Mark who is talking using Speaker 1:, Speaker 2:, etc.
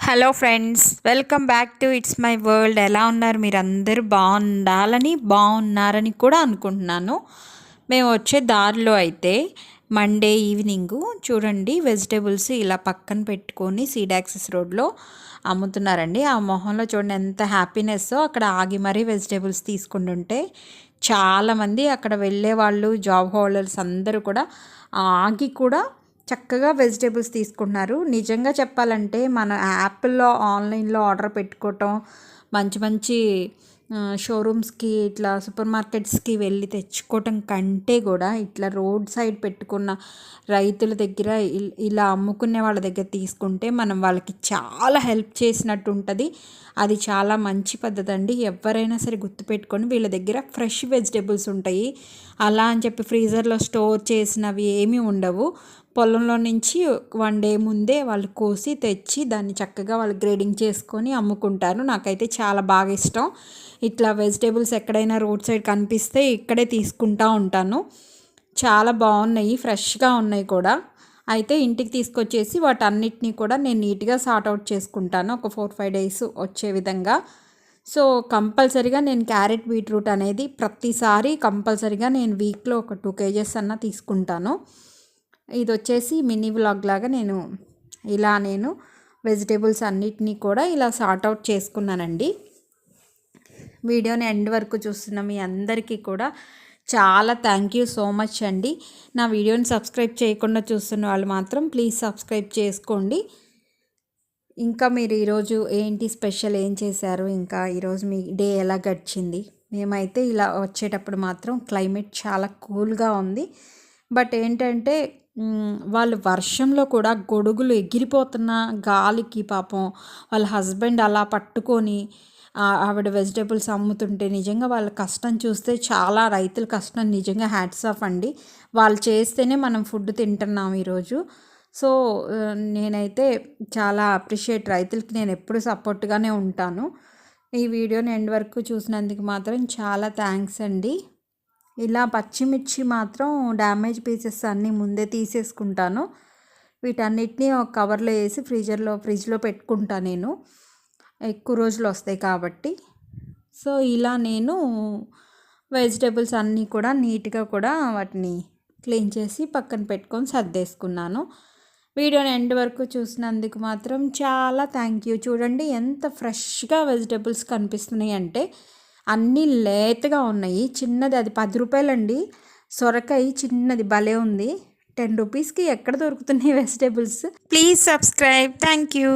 Speaker 1: Hello friends, welcome back to it's my world. ఎలా ఉన్నారు? మీరు అందరూ బాగున్నారని కూడా అనుకుంటున్నాను. మేము వచ్చే దారిలో అయితే మండే ఈవినింగు చూడండి, వెజిటేబుల్స్ ఇలా పక్కన పెట్టుకొని సీడ్ యాక్సెస్ రోడ్లో అమ్ముతున్నారండి. ఆ మొహంలో చూడండి ఎంత హ్యాపీనెస్. అక్కడ ఆగి మరీ వెజిటేబుల్స్ తీసుకుంటుంటే చాలామంది అక్కడ వెళ్ళే వాళ్ళు, జాబ్ హోల్డర్స్ అందరూ కూడా ఆగి కూడా చక్కగా వెజిటేబుల్స్ తీసుకుంటున్నారు. నిజంగా చెప్పాలంటే మన యాప్‌లో ఆన్‌లైన్‌లో ఆర్డర్ పెట్టుకోవటం, మంచి మంచి షోరూమ్స్‌కి ఇట్లా సూపర్ మార్కెట్స్‌కి వెళ్ళి తెచ్చుకోవటం కంటే కూడా ఇట్లా రోడ్ సైడ్ పెట్టుకున్న రైతుల దగ్గర ఇలా అమ్ముకునే వాళ్ళ దగ్గర తీసుకుంటే మనం వాళ్ళకి చాలా హెల్ప్ చేసినట్టు ఉంటుంది. అది చాలా మంచి పద్ధతి అండి. ఎవరైనా సరే గుర్తుపెట్టుకొని వీళ్ళ దగ్గర ఫ్రెష్ వెజిటేబుల్స్ ఉంటాయి. అలా అని చెప్పి ఫ్రీజర్‌లో స్టోర్ చేసినవి ఏమీ ఉండవు. పొలంలో నుంచి 1 డే ముందే వాళ్ళు కోసి తెచ్చి దాన్ని చక్కగా వాళ్ళు గ్రేడింగ్ చేసుకొని అమ్ముకుంటారు. నాకైతే చాలా బాగా ఇష్టం. ఇట్లా వెజిటేబుల్స్ ఎక్కడైనా రోడ్ సైడ్ కనిపిస్తే ఇక్కడే తీసుకుంటా ఉంటాను. చాలా బాగున్నాయి, ఫ్రెష్గా ఉన్నాయి కూడా. అయితే ఇంటికి తీసుకొచ్చేసి వాటన్నిటినీ కూడా నేను నీట్గా సార్ట్ అవుట్ చేసుకుంటాను ఒక 4-5 డేస్ వచ్చే విధంగా. సో కంపల్సరీగా నేను క్యారెట్, బీట్రూట్ అనేది ప్రతిసారి కంపల్సరీగా నేను వీక్లో ఒక 2 కేజెస్ అన్న తీసుకుంటాను. ఇది వచ్చేసి మినీ వ్లాగ్ లాగా నేను వెజిటేబుల్స్ అన్నిటినీ కూడా ఇలా సార్ట్ అవుట్ చేసుకున్నానండి. వీడియోని ఎండ్ వరకు చూస్తున్న మీ అందరికీ కూడా చాలా థ్యాంక్ యూ సో మచ్ అండి. నా వీడియోని సబ్స్క్రైబ్ చేయకుండా చూస్తున్న వాళ్ళు మాత్రం ప్లీజ్ సబ్స్క్రైబ్ చేసుకోండి. ఇంకా మీరు ఈరోజు ఏంటి స్పెషల్, ఏం చేశారు, ఇంకా ఈరోజు మీ డే ఎలా గడిచింది? మేమైతే ఇలా వచ్చేటప్పుడు మాత్రం క్లైమేట్ చాలా కూల్గా ఉంది. బట్ ఏంటంటే వాళ్ళు వర్షంలో కూడా గొడుగులు ఎగిరిపోతున్న గాలికి పాపం వాళ్ళ హస్బెండ్ అలా పట్టుకొని ఆవిడ వెజిటేబుల్స్ అమ్ముతుంటే నిజంగా వాళ్ళ కష్టం చూస్తే చాలా, రైతుల కష్టం నిజంగా హ్యాట్స్ ఆఫ్ అండి. వాళ్ళు చేస్తేనే మనం ఫుడ్ తింటున్నాం ఈరోజు. సో నేనైతే చాలా అప్రిషియేట్, రైతులకి నేను ఎప్పుడు సపోర్ట్గానే ఉంటాను. ఈ వీడియోని ఎండ్ వరకు చూసినందుకు మాత్రం చాలా థ్యాంక్స్ అండి. ఇలా పచ్చిమిర్చి మాత్రం డ్యామేజ్ పీసెస్ అన్నీ ముందే తీసేసుకుంటాను. వీటన్నిటిని ఒక కవర్లో వేసి ఫ్రిడ్జ్లో పెట్టుకుంటాను నేను, ఎక్కువ రోజులు వస్తాయి కాబట్టి. సో ఇలా నేను వెజిటేబుల్స్ అన్నీ కూడా నీట్గా కూడా వాటిని క్లీన్ చేసి పక్కన పెట్టుకొని సర్దేసుకున్నాను. వీడియోని ఎండ్ వరకు చూసినందుకు మాత్రం చాలా థ్యాంక్ యూ. చూడండి ఎంత ఫ్రెష్గా వెజిటేబుల్స్ కనిపిస్తున్నాయి అంటే అన్నీ లేతగా ఉన్నాయి. చిన్నది అది 10 రూపాయలండి. సొరకాయ చిన్నది భలే ఉంది. 10 రూపీస్కి ఎక్కడ దొరుకుతున్నాయి vegetables? Please subscribe. Thank you.